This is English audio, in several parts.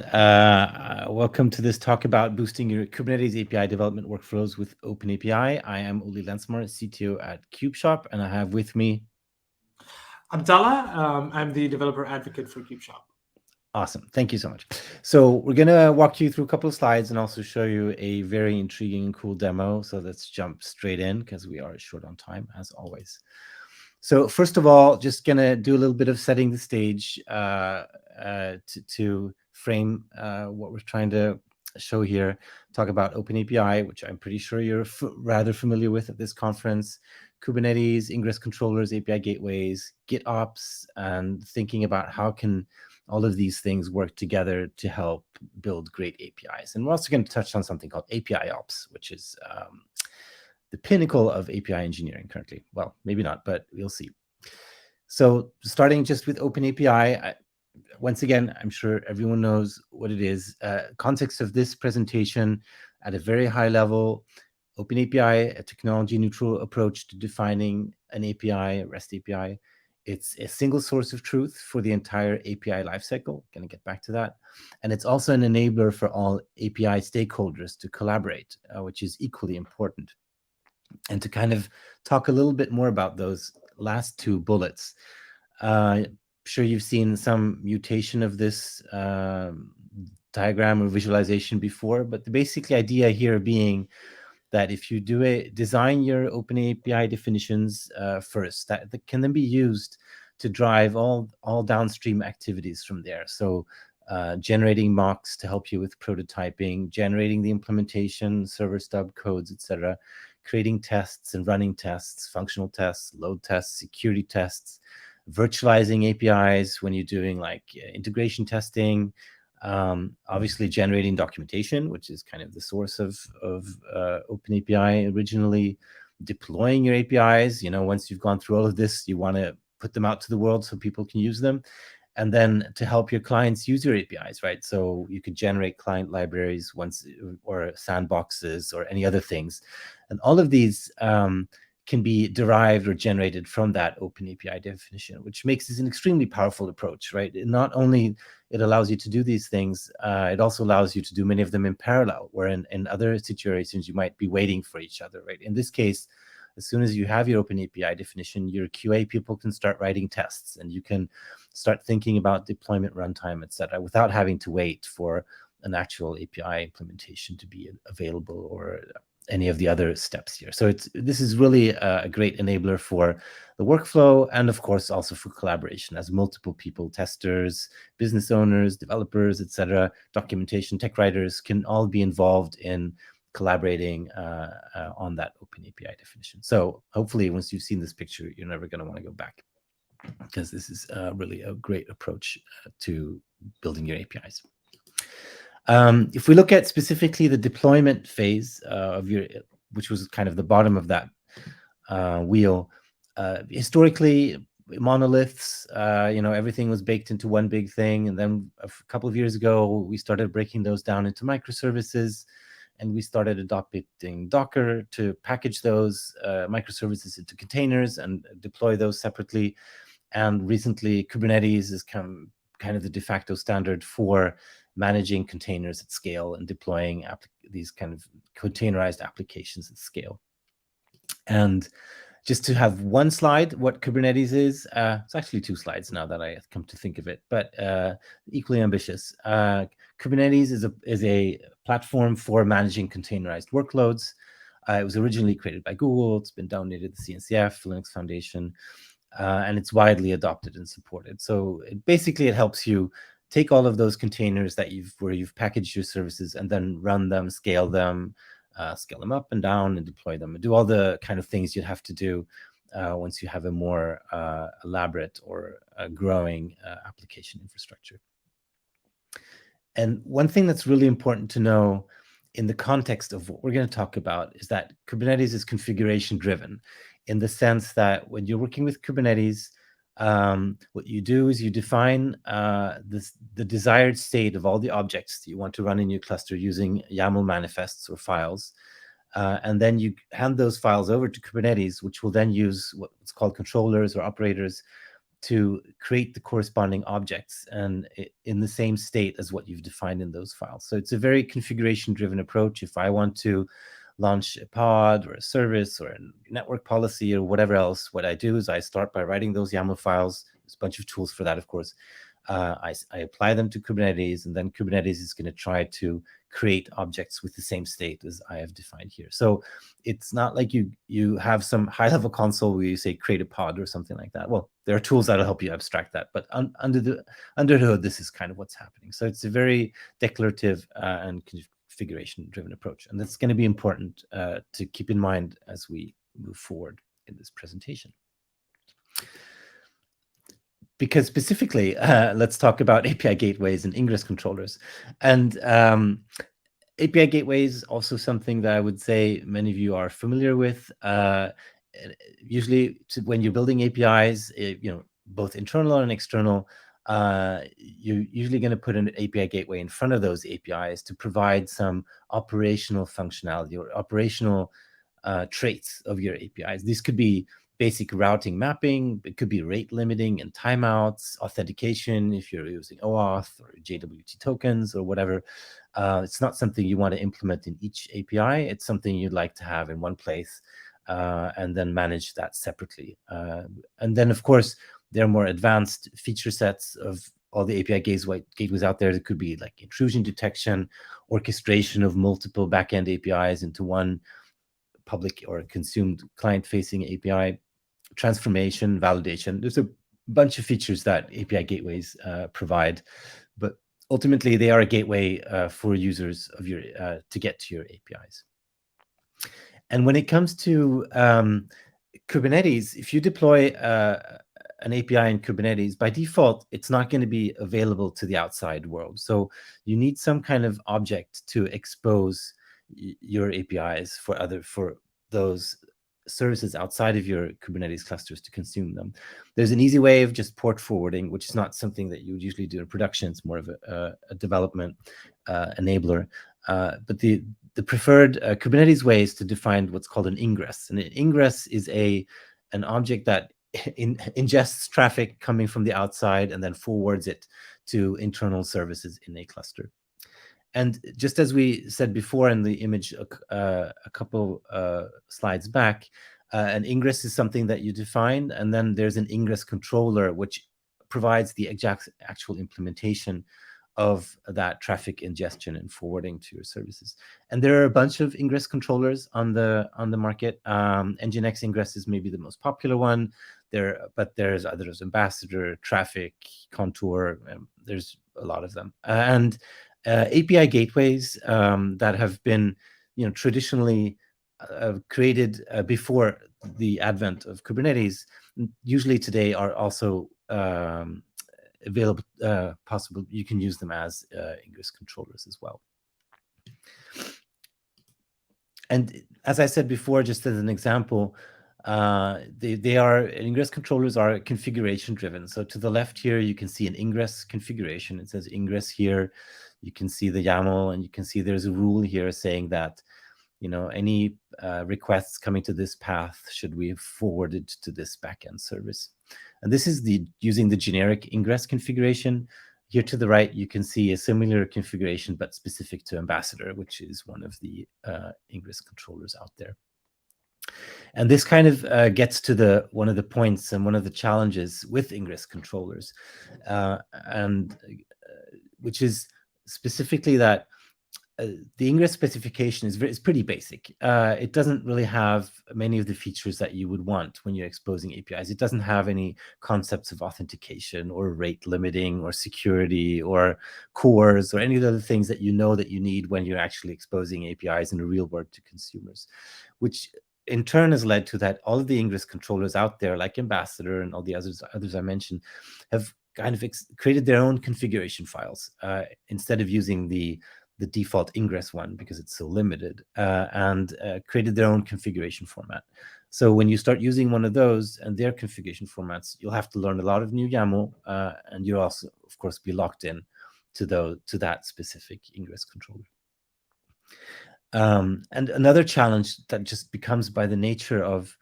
everyone. Welcome to this talk about boosting your Kubernetes API development workflows with OpenAPI. I am Ole Lensmar, CTO at Kubeshop, and I have with me Abdallah. I'm the developer advocate for Kubeshop. Awesome. Thank you so much. So we're going to walk you through a couple of slides and also show you a very intriguing and cool demo. So let's jump straight in because we are short on time, as always. So first of all, just going to do a little bit of setting the stage to frame what we're trying to show here. Talk about OpenAPI, which I'm pretty sure you're rather familiar with at this conference, Kubernetes, Ingress controllers, API gateways, Git Ops, and thinking about how can all of these things work together to help build great APIs. And we're also going to touch on something called API Ops, which is the pinnacle of API engineering currently. Well, maybe not, but we'll see. So starting just with OpenAPI, once again, I'm sure everyone knows what it is. Context of this presentation at a very high level, OpenAPI, a technology-neutral approach to defining an API, a REST API. It's a single source of truth for the entire API lifecycle. Going to get back to that. And it's also an enabler for all API stakeholders to collaborate, which is equally important. And to kind of talk a little bit more about those last two bullets, I'm sure you've seen some mutation of this diagram or visualization before, but the basic idea here being that if you design your OpenAPI definitions first, that can then be used to drive all downstream activities from there. So generating mocks to help you with prototyping, generating the implementation, server stub codes, etc., creating tests and running tests, functional tests, load tests, security tests, virtualizing APIs when you're doing like integration testing, obviously generating documentation, which is kind of the source of OpenAPI originally, deploying your APIs. You know, once you've gone through all of this, you want to put them out to the world so people can use them. And then to help your clients use your APIs, right? So you could generate client libraries or sandboxes or any other things. And all of these can be derived or generated from that OpenAPI definition, which makes this an extremely powerful approach, right? Not only it allows you to do these things, it also allows you to do many of them in parallel, where in other situations you might be waiting for each other, right? In this case, as soon as you have your OpenAPI definition, your QA people can start writing tests, and you can start thinking about deployment runtime, et cetera, without having to wait for an actual API implementation to be available or any of the other steps here. So this is really a great enabler for the workflow, and of course also for collaboration, as multiple people, testers, business owners, developers, etc., documentation, tech writers can all be involved in collaborating on that OpenAPI definition. So hopefully once you've seen this picture, you're never going to want to go back, because this is really a great approach to building your APIs. If we look at specifically the deployment phase which was kind of the bottom of that wheel, historically, monoliths, everything was baked into one big thing. And then a couple of years ago, we started breaking those down into microservices, and we started adopting Docker to package those microservices into containers and deploy those separately. And recently, Kubernetes is kind of the de facto standard for managing containers at scale and deploying these kind of containerized applications at scale. And just to have one slide, what Kubernetes is, it's actually two slides now that I come to think of it, but equally ambitious. Kubernetes is a platform for managing containerized workloads. It was originally created by Google. It's been donated to the CNCF, Linux Foundation, and it's widely adopted and supported. So it helps you take all of those containers where you've packaged your services and then run them, scale them up and down, and deploy them, and do all the kind of things you'd have to do once you have a more elaborate or growing application infrastructure. And one thing that's really important to know in the context of what we're going to talk about is that Kubernetes is configuration driven, in the sense that when you're working with Kubernetes, what you do is you define the desired state of all the objects that you want to run in your cluster using YAML manifests or files. And then you hand those files over to Kubernetes, which will then use what's called controllers or operators to create the corresponding objects and in the same state as what you've defined in those files. So it's a very configuration-driven approach. If I want to launch a pod or a service or a network policy or whatever else, what I do is I start by writing those YAML files. There's a bunch of tools for that, of course. I apply them to Kubernetes, and then Kubernetes is going to try to create objects with the same state as I have defined here. So it's not like you have some high-level console where you say create a pod or something like that. Well, there are tools that'll help you abstract that, but under the hood, this is kind of what's happening. So it's a very declarative and configuration-driven approach, and that's going to be important to keep in mind as we move forward in this presentation. Because specifically, let's talk about API gateways and Ingress controllers. And API gateways, also something that I would say many of you are familiar with. Usually, when you're building APIs, both internal and external, you're usually going to put an API gateway in front of those APIs to provide some operational functionality or operational traits of your APIs. These could be basic routing mapping, it could be rate limiting and timeouts, authentication if you're using OAuth or JWT tokens or whatever. It's not something you want to implement in each API. It's something you'd like to have in one place and then manage that separately. And then, of course, there are more advanced feature sets of all the API gateways out there. It could be like intrusion detection, orchestration of multiple backend APIs into one public or consumed client-facing API, transformation, validation. There's a bunch of features that API gateways provide, but ultimately they are a gateway for users of your to get to your APIs. And when it comes to Kubernetes, if you deploy an API in Kubernetes, by default, it's not going to be available to the outside world. So you need some kind of object to expose your APIs for those services outside of your Kubernetes clusters to consume them. There's an easy way of just port forwarding, which is not something that you would usually do in production. It's more of a development enabler. But the preferred Kubernetes way is to define what's called an ingress. And an ingress is an object that ingests traffic coming from the outside and then forwards it to internal services in a cluster. And just as we said before in the image a couple slides back, an ingress is something that you define, and then there's an ingress controller, which provides the actual implementation of that traffic ingestion and forwarding to your services. And there are a bunch of ingress controllers on the market. Nginx Ingress is maybe the most popular one. But there's others: Ambassador, Traffic, Contour. There's a lot of them. And API gateways that have been, traditionally created before the advent of Kubernetes, usually today are also available, possible. You can use them as ingress controllers as well. And as I said before, just as an example, ingress controllers are configuration driven. So to the left here, you can see an ingress configuration. It says ingress here. You can see the YAML, and you can see there's a rule here saying that, any requests coming to this path should be forwarded to this backend service. And this is using the generic ingress configuration. Here to the right, you can see a similar configuration, but specific to Ambassador, which is one of the ingress controllers out there. And this kind of gets to one of the points and one of the challenges with ingress controllers, which is specifically that the Ingress specification is pretty basic. It doesn't really have many of the features that you would want when you're exposing APIs. It doesn't have any concepts of authentication or rate limiting or security or cores or any of the other things that you need when you're actually exposing APIs in the real world to consumers, which in turn has led to that all of the Ingress controllers out there, like Ambassador and all the others I mentioned, have kind of created their own configuration files instead of using the default Ingress one because it's so limited, and created their own configuration format. So when you start using one of those and their configuration formats, you'll have to learn a lot of new YAML, and you'll also, of course, be locked in to that specific Ingress controller. And another challenge that just becomes by the nature of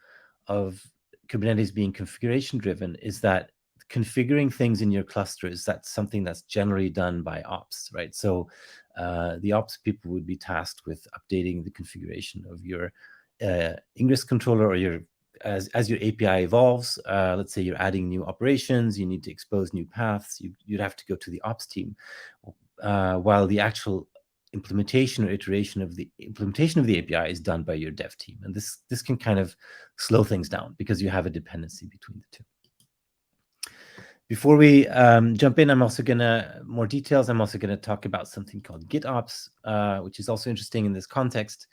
Kubernetes being configuration driven is that configuring things in your clusters, that's something that's generally done by ops, right? So the ops people would be tasked with updating the configuration of your Ingress controller, or your as your API evolves. Let's say you're adding new operations, you need to expose new paths, you'd have to go to the ops team, while the actual implementation or iteration of the implementation of the API is done by your dev team. And this can kind of slow things down because you have a dependency between the two. Before we jump in, I'm also more details. I'm also gonna talk about something called GitOps, which is also interesting in this context,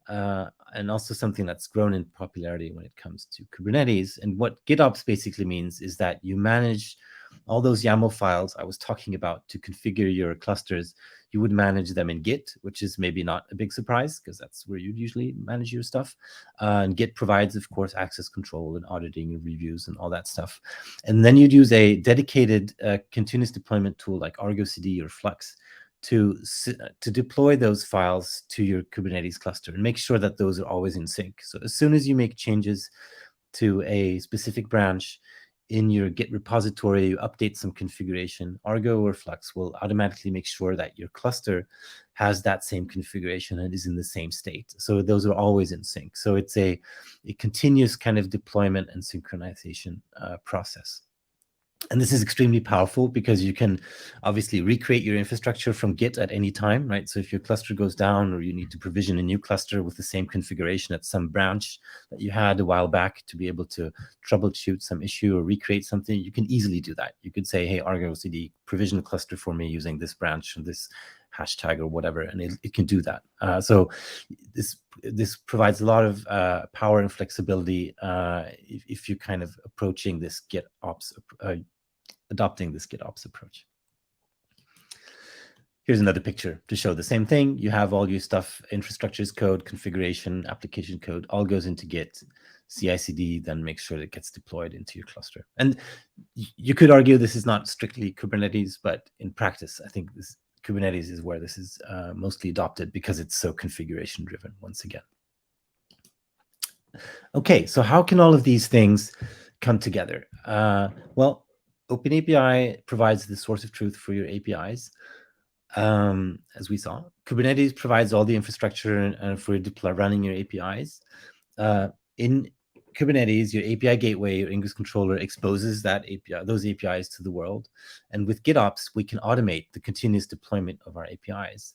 and also something that's grown in popularity when it comes to Kubernetes. And what GitOps basically means is that you manage all those YAML files I was talking about to configure your clusters. You would manage them in Git, which is maybe not a big surprise because that's where you'd usually manage your stuff. And Git provides, of course, access control and auditing and reviews and all that stuff. And then you'd use a dedicated continuous deployment tool like Argo CD or Flux to deploy those files to your Kubernetes cluster and make sure that those are always in sync. So as soon as you make changes to a specific branch in your Git repository, you update some configuration, Argo or Flux will automatically make sure that your cluster has that same configuration and is in the same state. So those are always in sync. So it's a continuous kind of deployment and synchronization process. And this is extremely powerful because you can obviously recreate your infrastructure from Git at any time, right? So if your cluster goes down or you need to provision a new cluster with the same configuration at some branch that you had a while back to be able to troubleshoot some issue or recreate something, you can easily do that. You could say, hey, Argo CD, provision a cluster for me using this branch or this hashtag or whatever, and it can do that. So this provides a lot of power and flexibility if you're kind of approaching this GitOps, adopting this GitOps approach. Here's another picture to show the same thing. You have all your stuff, infrastructures code, configuration, application code, all goes into Git, CI/CD, then make sure it gets deployed into your cluster. And you could argue this is not strictly Kubernetes, but in practice, I think Kubernetes is where this is mostly adopted because it's so configuration driven once again. Okay, so how can all of these things come together? Well, OpenAPI provides the source of truth for your APIs, as we saw. Kubernetes provides all the infrastructure for running your APIs. In Kubernetes, your API gateway, your Ingress controller exposes those APIs to the world. And with GitOps, we can automate the continuous deployment of our APIs.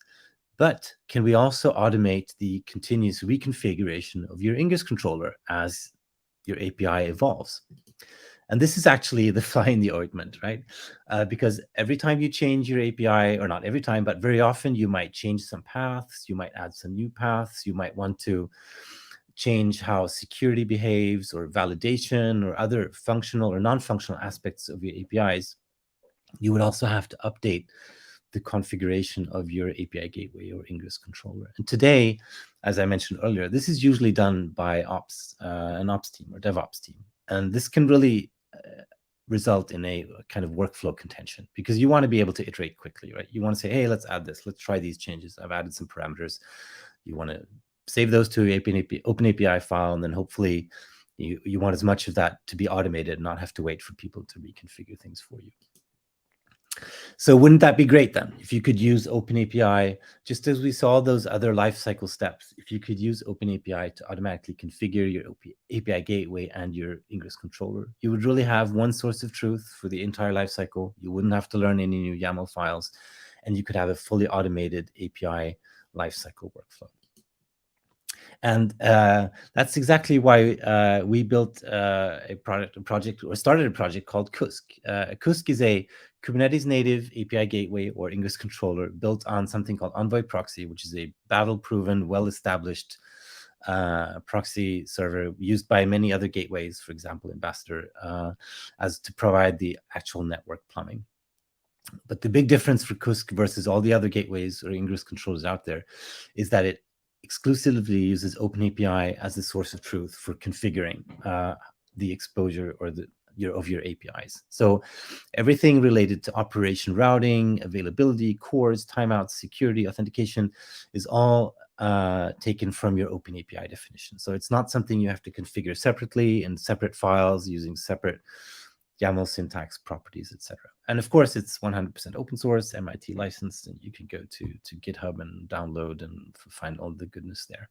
But can we also automate the continuous reconfiguration of your Ingress controller as your API evolves? And this is actually the fly in the ointment, right? Because every time you change your API, or not every time, but very often you might change some paths, you might add some new paths, you might want to change how security behaves or validation or other functional or non-functional aspects of your APIs. You would also have to update the configuration of your API gateway or Ingress controller. And today, as I mentioned earlier, this is usually done by an ops team or DevOps team. And this can really result in a kind of workflow contention because you want to be able to iterate quickly, right? You want to say, hey, let's add this. Let's try these changes. I've added some parameters. You want to save those to an OpenAPI file, and then hopefully you want as much of that to be automated and not have to wait for people to reconfigure things for you. So wouldn't that be great then? If you could use OpenAPI, just as we saw those other lifecycle steps, if you could use OpenAPI to automatically configure your API gateway and your Ingress controller, you would really have one source of truth for the entire lifecycle. You wouldn't have to learn any new YAML files, and you could have a fully automated API lifecycle workflow. And that's exactly why we built started a project called Kusk. Kusk is a Kubernetes native API gateway or Ingress controller built on something called Envoy Proxy, which is a battle-proven, well-established proxy server used by many other gateways, for example, Ambassador, as to provide the actual network plumbing. But the big difference for Kusk versus all the other gateways or Ingress controllers out there is that it exclusively uses OpenAPI as the source of truth for configuring the exposure or of your APIs. So everything related to operation routing, availability, cores, timeouts, security, authentication is all taken from your OpenAPI definition. So it's not something you have to configure separately in separate files using separate YAML syntax, properties, etc. And of course, it's 100% open source, MIT licensed, and you can go to GitHub and download and find all the goodness there.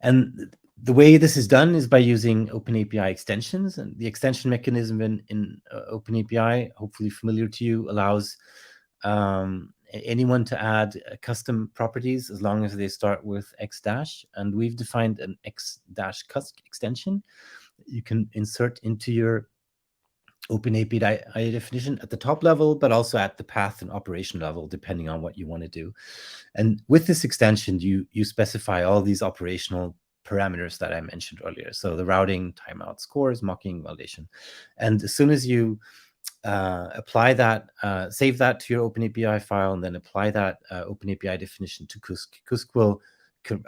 And the way this is done is by using OpenAPI extensions, and the extension mechanism in OpenAPI, hopefully familiar to you, allows anyone to add custom properties as long as they start with X-, and we've defined an X-cusc extension you can insert into your OpenAPI definition at the top level, but also at the path and operation level, depending on what you want to do. And with this extension, you specify all these operational parameters that I mentioned earlier. So the routing, timeout, scores, mocking, validation. And as soon as you apply that, save that to your OpenAPI file, and then apply that OpenAPI definition to Kusk, Kusk will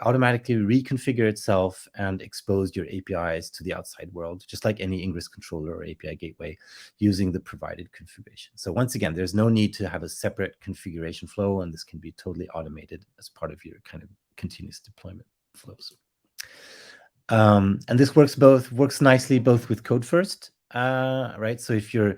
automatically reconfigure itself and expose your APIs to the outside world, just like any Ingress controller or API gateway, using the provided configuration. So once again, there's no need to have a separate configuration flow, and this can be totally automated as part of your kind of continuous deployment flows. And this works nicely both with code first, right? So if you're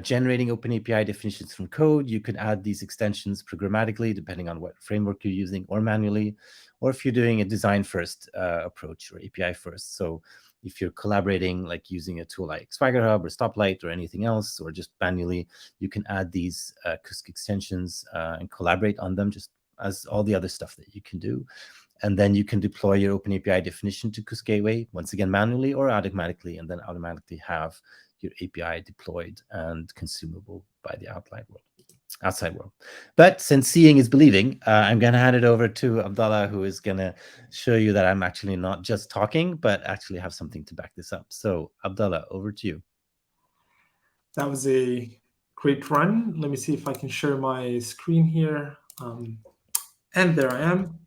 generating OpenAPI definitions from code, you can add these extensions programmatically, depending on what framework you're using, or manually, or if you're doing a design first approach or API first. So if you're collaborating, like using a tool like Swagger Hub or Stoplight or anything else, or just manually, you can add these Kusk extensions and collaborate on them, just as all the other stuff that you can do. And then you can deploy your OpenAPI definition to Kusk Gateway, once again, manually or automatically, and then automatically have your API deployed and consumable by the outside world. But since seeing is believing, I'm going to hand it over to Abdallah, who is going to show you that I'm actually not just talking, but actually have something to back this up. So Abdallah, over to you. That was a great run. Let me see if I can share my screen here. And there I am.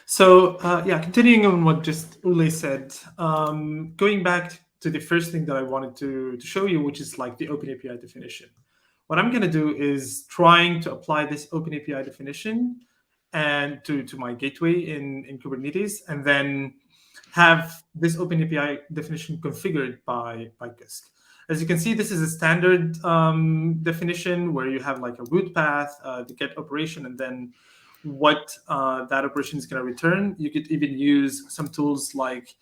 So yeah, continuing on what just Ole said, going back to the first thing that I wanted to show you, which is like the OpenAPI definition. What I'm going to do is trying to apply this OpenAPI definition and to my gateway in Kubernetes, and then have this OpenAPI definition configured by Kusk. As you can see, this is a standard definition where you have like a root path, the get operation, and then what that operation is going to return. You could even use some tools like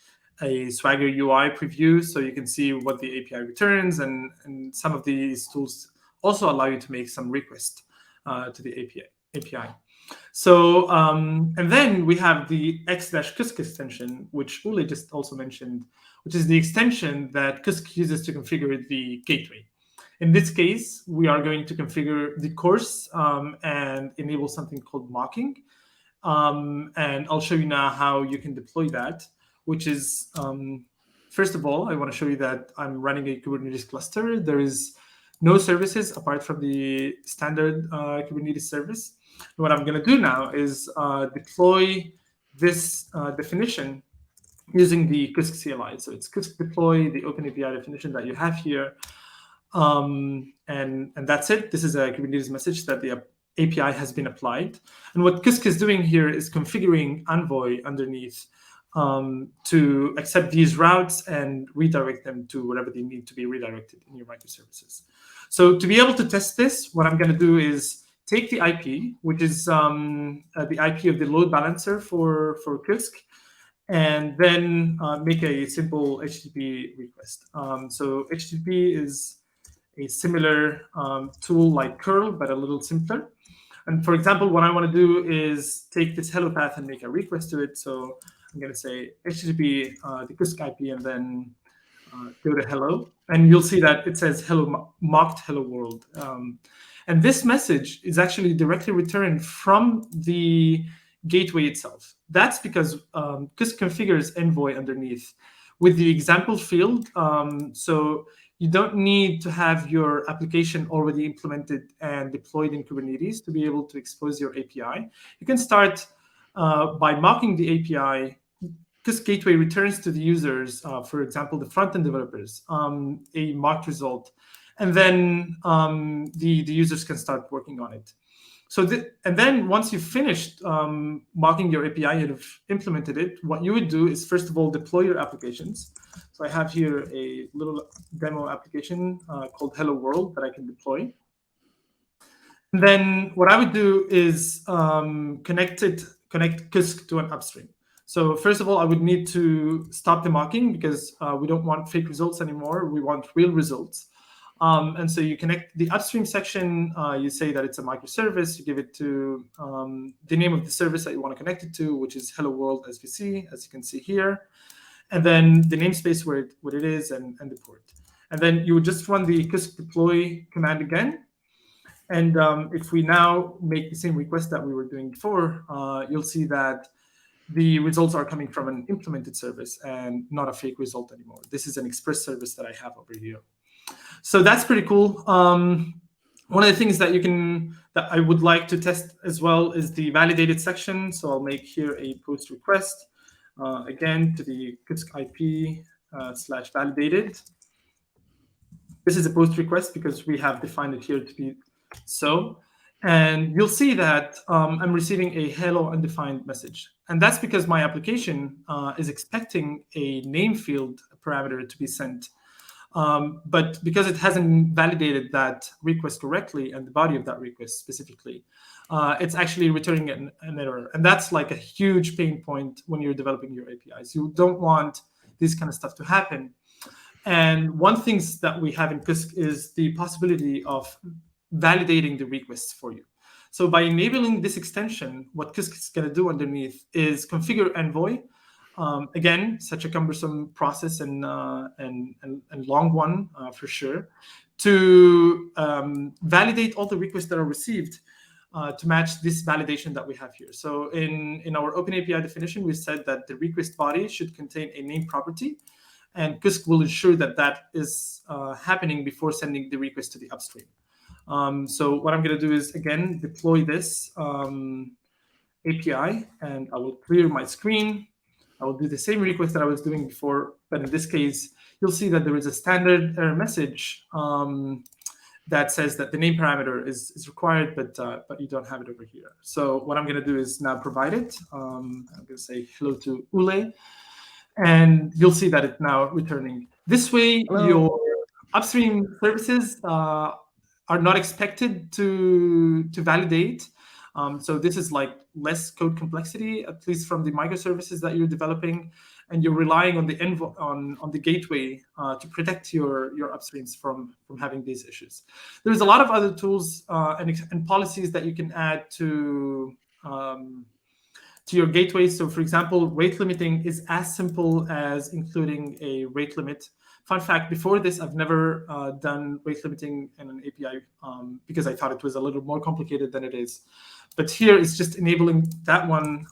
a Swagger UI preview, so you can see what the API returns, and some of these tools also allow you to make some requests to the API. So, and then we have the X-Kusk extension, which Ole just also mentioned, which is the extension that Kusk uses to configure the gateway. In this case, we are going to configure the course and enable something called mocking. And I'll show you now how you can deploy that, which is, first of all, I want to show you that I'm running a Kubernetes cluster. There is no services apart from the standard Kubernetes service. And what I'm going to do now is deploy this definition using the Kusk CLI. So it's Kusk deploy, the OpenAPI definition that you have here. And that's it. This is a Kubernetes message that the API has been applied. And what Kusk is doing here is configuring Envoy underneath to accept these routes and redirect them to whatever they need to be redirected in your microservices. So to be able to test this, what I'm going to do is take the IP, which is the IP of the load balancer for Kusk, and then make a simple HTTP request. So HTTP is a similar tool like curl, but a little simpler. And for example, what I want to do is take this hello path and make a request to it. So I'm going to say HTTP, the Kusk IP, and then go to hello. And you'll see that it says hello, mocked hello world. And this message is actually directly returned from the gateway itself. That's because Kusk configures Envoy underneath with the example field. So you don't need to have your application already implemented and deployed in Kubernetes to be able to expose your API. You can start by mocking the API. Kusk gateway returns to the users, for example, the front-end developers, a mocked result. And then the users can start working on it. And then once you've finished mocking your API and have implemented it, what you would do is first of all deploy your applications. So I have here a little demo application called Hello World that I can deploy. And then what I would do is connect Kusk to an upstream. So first of all, I would need to stop the mocking because we don't want fake results anymore. We want real results. And so you connect the upstream section. You say that it's a microservice. You give it to the name of the service that you want to connect it to, which is Hello World SVC, as you can see here. And then the namespace what it is and the port. And then you would just run the Kusk deploy command again. And if we now make the same request that we were doing before, you'll see that the results are coming from an implemented service and not a fake result anymore. This is an express service that I have over here. So that's pretty cool. One of the things that that I would like to test as well is the validated section. So I'll make here a post request again to the Kusk IP /validated. This is a post request because we have defined it here to be so. And you'll see that I'm receiving a hello undefined message. And that's because my application is expecting a name field parameter to be sent. But because it hasn't validated that request correctly and the body of that request specifically, it's actually returning an error. And that's like a huge pain point when you're developing your APIs. You don't want this kind of stuff to happen. And one thing that we have in Kusk is the possibility of validating the requests for you. So by enabling this extension, what Kusk is going to do underneath is configure Envoy. Again, such a cumbersome process and long one for sure, to validate all the requests that are received to match this validation that we have here. So in our OpenAPI definition, we said that the request body should contain a name property, and Kusk will ensure that that is happening before sending the request to the upstream. So what I'm going to do is, again, deploy this API, and I will clear my screen. I will do the same request that I was doing before, but in this case, you'll see that there is a standard error message that says that the name parameter is required, but you don't have it over here. So what I'm going to do is now provide it. I'm going to say hello to Ole, and you'll see that it's now returning. This way, your upstream services are not expected to validate. So this is like less code complexity, at least from the microservices that you're developing, and you're relying on the on the gateway to protect your upstreams from having these issues. There's a lot of other tools and policies that you can add to your gateway. So for example, rate limiting is as simple as including a rate limit. Fun fact, before this, I've never done rate limiting in an API because I thought it was a little more complicated than it is. But here it's just enabling that one,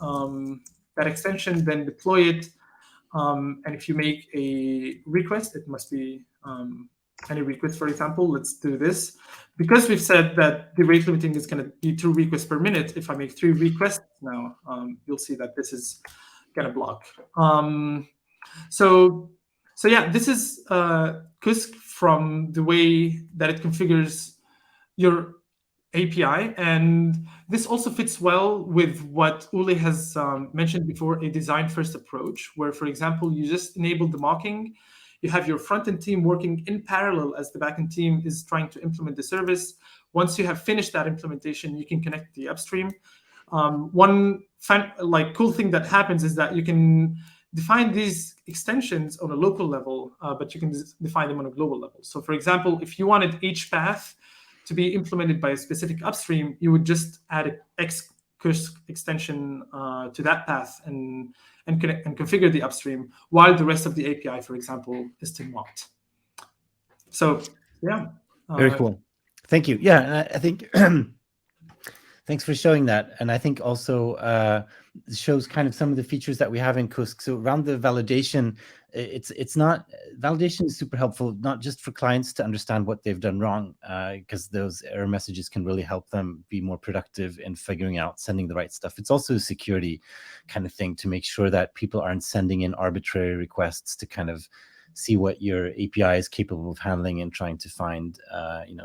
that extension, then deploy it. And if you make a request, it must be any request, for example. Let's do this. Because we've said that the rate limiting is going to be 2 requests per minute, if I make 3 requests now, you'll see that this is going to block. So yeah, this is Kusk from the way that it configures your API. And this also fits well with what Ole has mentioned before, a design-first approach, where, for example, you just enable the mocking. You have your front-end team working in parallel as the back-end team is trying to implement the service. Once you have finished that implementation, you can connect the upstream. One cool thing that happens is that you can define these extensions on a local level, but you can define them on a global level. So for example, if you wanted each path to be implemented by a specific upstream, you would just add an Kusk extension to that path and configure the upstream, while the rest of the API, for example, is still mocked. So yeah. Very cool. Thank you. Yeah, I think thanks for showing that. And I think also shows kind of some of the features that we have in Kusk. So around the validation, validation is super helpful, not just for clients to understand what they've done wrong, because those error messages can really help them be more productive in figuring out sending the right stuff. It's also a security kind of thing to make sure that people aren't sending in arbitrary requests to kind of see what your API is capable of handling and trying to find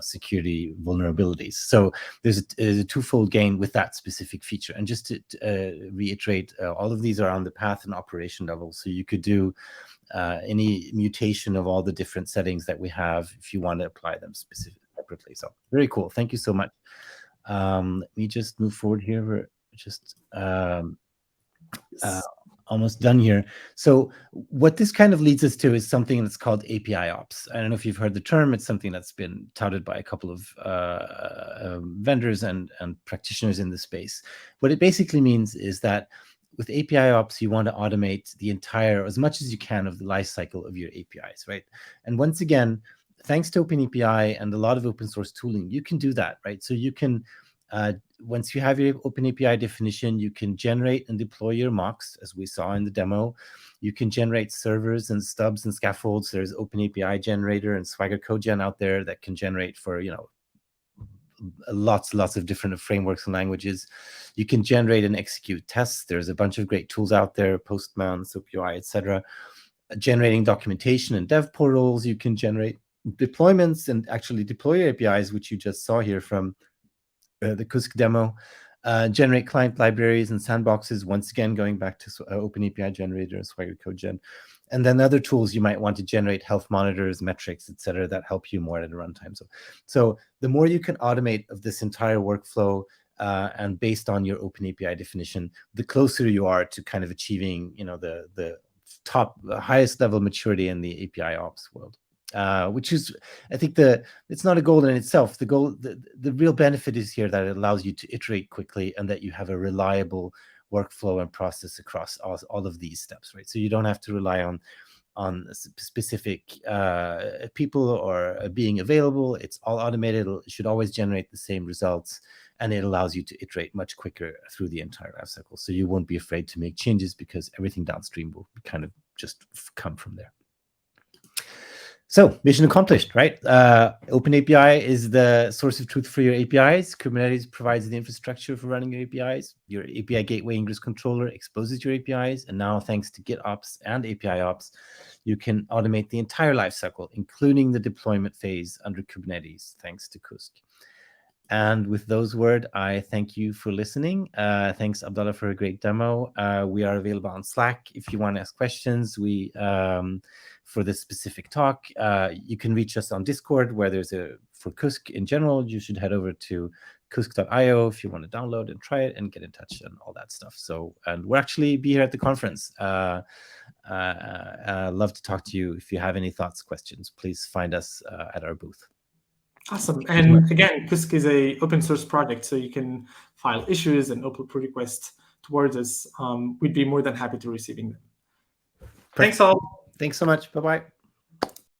security vulnerabilities. So there's a twofold gain with that specific feature. And just to reiterate, all of these are on the path and operation level. So you could do any mutation of all the different settings that we have if you want to apply them separately. So very cool. Thank you so much. Let me just move forward here. We're just almost done here. So what this kind of leads us to is something that's called API Ops. I don't know if you've heard the term. It's something that's been touted by a couple of vendors and practitioners in the space. What it basically means is that with API Ops, you want to automate the entire, as much as you can, of the life cycle of your APIs, right? And once again, thanks to OpenAPI and a lot of open source tooling, you can do that, right? So you can, once you have your OpenAPI definition, you can generate and deploy your mocks, as we saw in the demo. You can generate servers and stubs and scaffolds. There's OpenAPI generator and Swagger CodeGen out there that can generate for, lots of different frameworks and languages. You can generate and execute tests. There's a bunch of great tools out there, Postman, SoapUI, etc. Generating documentation and dev portals. You can generate deployments and actually deploy APIs, which you just saw here from the Kusk demo. Generate client libraries and sandboxes, once again going back to OpenAPI generator and Swagger CodeGen. And then other tools you might want to generate health monitors, metrics, etc., that help you more at a runtime. So the more you can automate of this entire workflow, and based on your OpenAPI definition, the closer you are to kind of achieving, the highest level maturity in the API Ops world. Which is, I think, it's not a goal in itself. The real benefit is here that it allows you to iterate quickly and that you have a reliable workflow and process across all of these steps, right? So you don't have to rely on specific people or being available. It's all automated. It should always generate the same results, and it allows you to iterate much quicker through the entire life cycle. So you won't be afraid to make changes because everything downstream will kind of just come from there. So mission accomplished, right? OpenAPI is the source of truth for your APIs. Kubernetes provides the infrastructure for running your APIs. Your API gateway Ingress controller exposes your APIs. And now, thanks to GitOps and API Ops, you can automate the entire lifecycle, including the deployment phase under Kubernetes, thanks to Kusk. And with those words, I thank you for listening. Thanks, Abdallah, for a great demo. We are available on Slack if you want to ask questions. For this specific talk, you can reach us on Discord, where for Kusk in general, you should head over to kusk.io if you want to download and try it and get in touch and all that stuff. And we'll actually be here at the conference. Love to talk to you. If you have any thoughts, questions, please find us at our booth. Awesome. And again, Kusk is an open source project, so you can file issues and upload pull requests towards us. We'd be more than happy to receiving them. Thanks all. Thanks so much. Bye-bye.